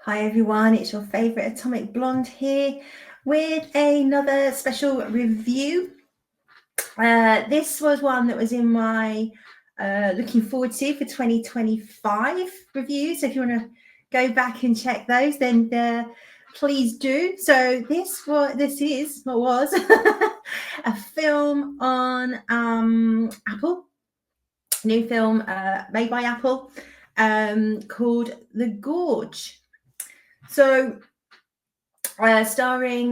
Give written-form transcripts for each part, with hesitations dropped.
Hi everyone, it's your favourite Atomic Blonde here with another special review. This was one that was in my looking forward to for 2025 review. So if you want to go back and check those, then please do. So this was a film on Apple, new film made by Apple called The Gorge. So, starring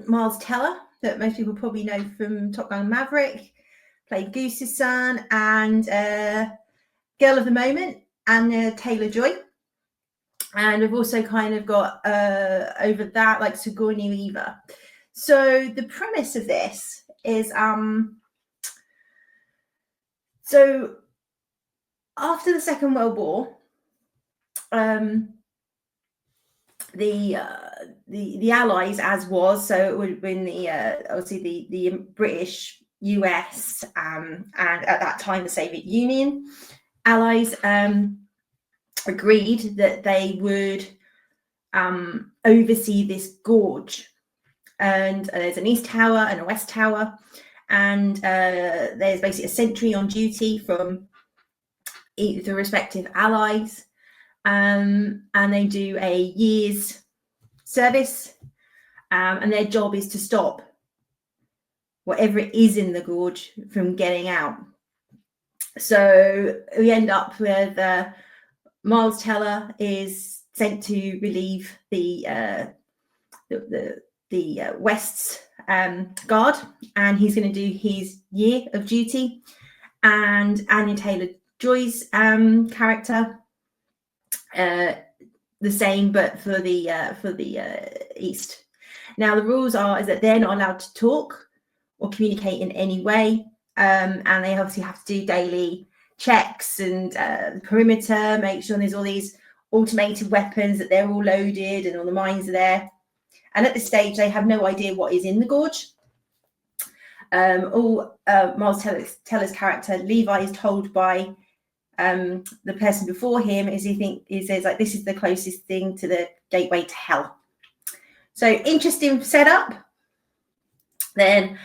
Miles Teller, that most people probably know from Top Gun Maverick, played Goose's son, and Girl of the Moment, Anya Taylor-Joy. And we've also kind of got over that, like Sigourney Weaver. So the premise of this is, so after the Second World War, the Allies, as was, so it would have been the obviously the British, US, and at that time the Soviet Union allies agreed that they would oversee this gorge, and there's an east tower and a west tower, and there's basically a sentry on duty from the respective allies. And they do a year's service, and their job is to stop whatever it is in the gorge from getting out. So we end up with Miles Teller is sent to relieve the West's guard, and he's going to do his year of duty. And Anya Taylor-Joy's character, the same, but for the East. Now the rules is that they're not allowed to talk or communicate in any way, and they obviously have to do daily checks and perimeter, make sure there's all these automated weapons, that they're all loaded and all the mines are there. And at this stage, they have no idea what is in the gorge. Miles Teller's character Levi is told by the person before him he says like, this is the closest thing to the gateway to hell. So interesting setup. Then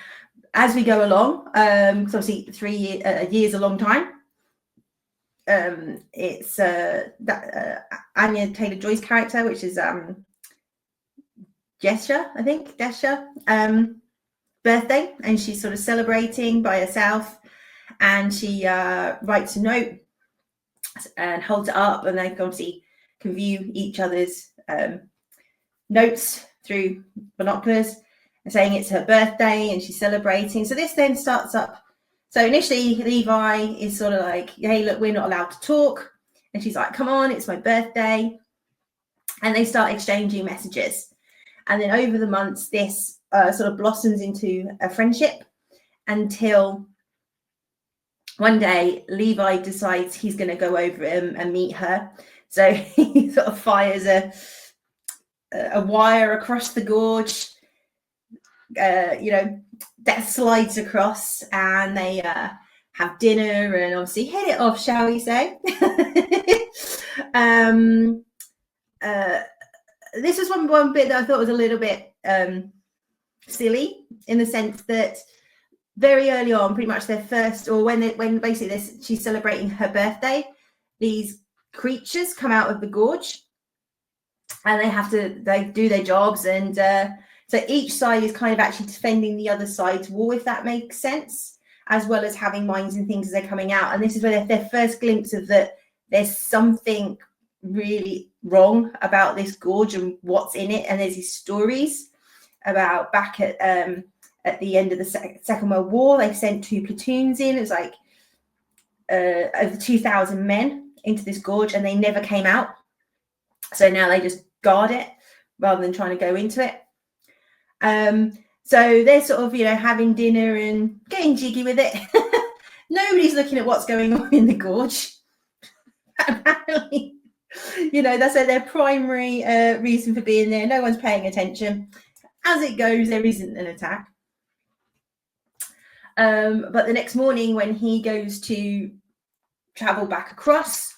as we go along, because obviously 3 years a long time, it's Anya Taylor-Joy's character, which is Desha, birthday, and she's sort of celebrating by herself, and she writes a note and holds it up, and they obviously can view each other's notes through binoculars, and saying it's her birthday and she's celebrating. So this then starts up. So initially Levi is sort of like, hey, look, we're not allowed to talk, and she's like, come on, it's my birthday. And they start exchanging messages, and then over the months this sort of blossoms into a friendship, until one day Levi decides he's going to go over and meet her. So he sort of fires a wire across the gorge, that slides across, and they have dinner and obviously hit it off, shall we say. This was one bit that I thought was a little bit silly, in the sense that very early on, pretty much their first, or when basically she's celebrating her birthday, these creatures come out of the gorge, and they do their jobs, and so each side is kind of actually defending the other side's wall, if that makes sense, as well as having mines and things as they're coming out. And this is where their first glimpse of that there's something really wrong about this gorge and what's in it. And there's these stories about back at the end of the Second World War, they sent 2 platoons in. It was like over 2,000 men into this gorge, and they never came out. So now they just guard it rather than trying to go into it. So they're sort of, having dinner and getting jiggy with it. Nobody's looking at what's going on in the gorge. Apparently, that's their primary reason for being there. No one's paying attention. As it goes, there isn't an attack. But the next morning, when he goes to travel back across,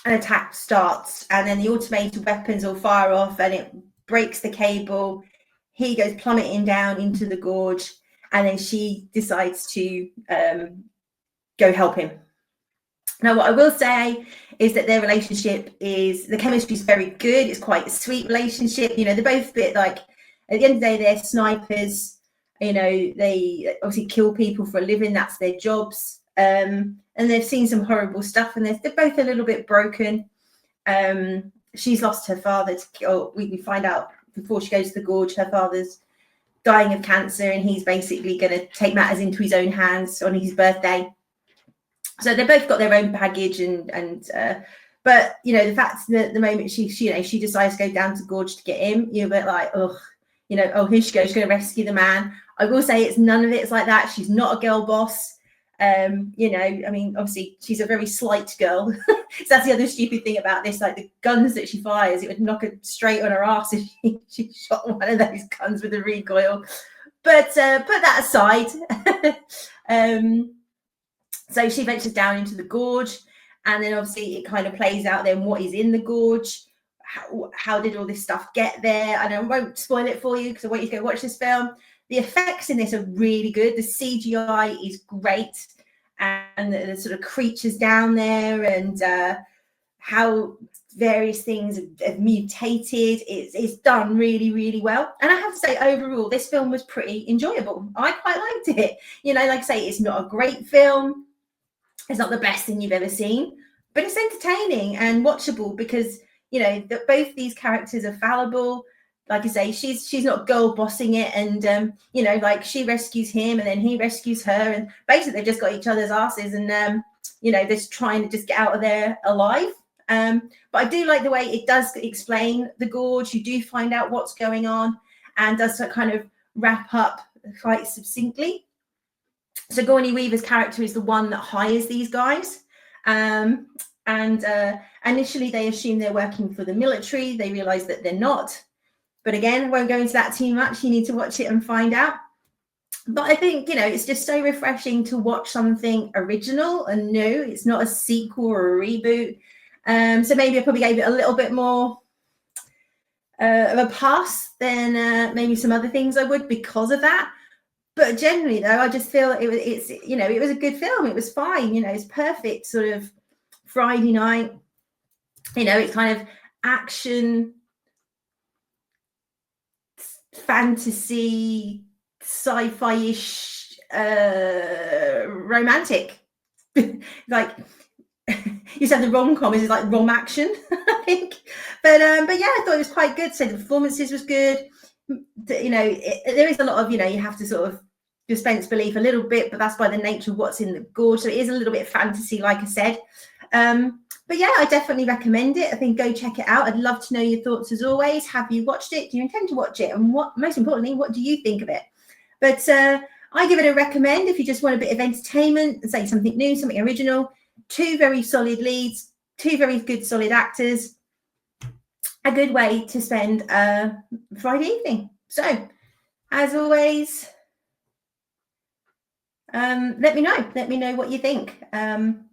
an attack starts, and then the automated weapons all fire off and it breaks the cable. He goes plummeting down into the gorge, and then she decides to go help him. Now, what I will say is that their relationship the chemistry is very good. It's quite a sweet relationship. You know, they're both a bit like, at the end of the day, they're snipers. You know, they obviously kill people for a living. That's their jobs. And they've seen some horrible stuff, and they're both a little bit broken. She's lost her father. We find out before she goes to the gorge, her father's dying of cancer, and he's basically going to take matters into his own hands on his birthday. So they both got their own baggage, but you know, the fact that the moment she decides to go down to gorge to get him, you're a bit like, oh, you know, oh, here she goes, she's going to rescue the man. I will say it's none of it's like that. She's not a girl boss. You know, I mean, obviously she's a very slight girl. So that's the other stupid thing about this, like the guns that she fires, it would knock her straight on her ass if she shot one of those guns with a recoil. But put that aside. So she ventures down into the gorge, and then obviously it kind of plays out then what is in the gorge. How did all this stuff get there? And I won't spoil it for you because I want you to go watch this film. The effects in this are really good. The CGI is great, and the sort of creatures down there, and how various things have mutated. It's done really, really well. And I have to say, overall, this film was pretty enjoyable. I quite liked it. You know, like I say, it's not a great film. It's not the best thing you've ever seen, but it's entertaining and watchable because, you know, both these characters are fallible. Like I say, she's not girl bossing it, and you know, like she rescues him and then he rescues her, and basically they've just got each other's asses, and you know, they're just trying to just get out of there alive. But I do like the way it does explain the gorge. You do find out what's going on, and does kind of wrap up quite succinctly. So Sigourney Weaver's character is the one that hires these guys. And initially they assume they're working for the military. They realize that they're not. But again, I won't go into that too much. You need to watch it and find out. But I think, you know, it's just so refreshing to watch something original and new. It's not a sequel or a reboot. So maybe I probably gave it a little bit more of a pass than maybe some other things I would because of that. But generally, though, I just feel it was a good film. It was fine. You know, it's perfect sort of Friday night. You know, it's kind of action, fantasy, sci-fi-ish, romantic. Like you said, the rom-com is like rom action, I think. But yeah, I thought it was quite good. So the performances was good. You know, there is a lot of, you know, you have to sort of dispense belief a little bit, but that's by the nature of what's in the gorge. So it is a little bit fantasy, like I said. But yeah, I definitely recommend it. I think go check it out. I'd love to know your thoughts as always. Have you watched it? Do you intend to watch it? And what, most importantly, what do you think of it? But I give it a recommend if you just want a bit of entertainment and say something new, something original. 2 very solid leads, 2 very good solid actors. A good way to spend a Friday evening. So, as always, let me know what you think. And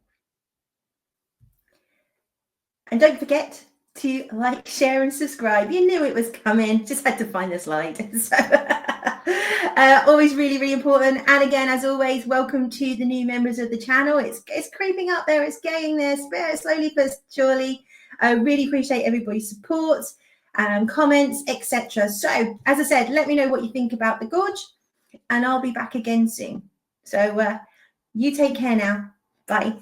don't forget to like, share, and subscribe. You knew it was coming, just had to find the slide. So, always really, really important. And again, as always, welcome to the new members of the channel. It's creeping up there. It's getting there slowly but surely. I really appreciate everybody's support, comments, etc. So, as I said, let me know what you think about the gorge, and I'll be back again soon. So, you take care now. Bye.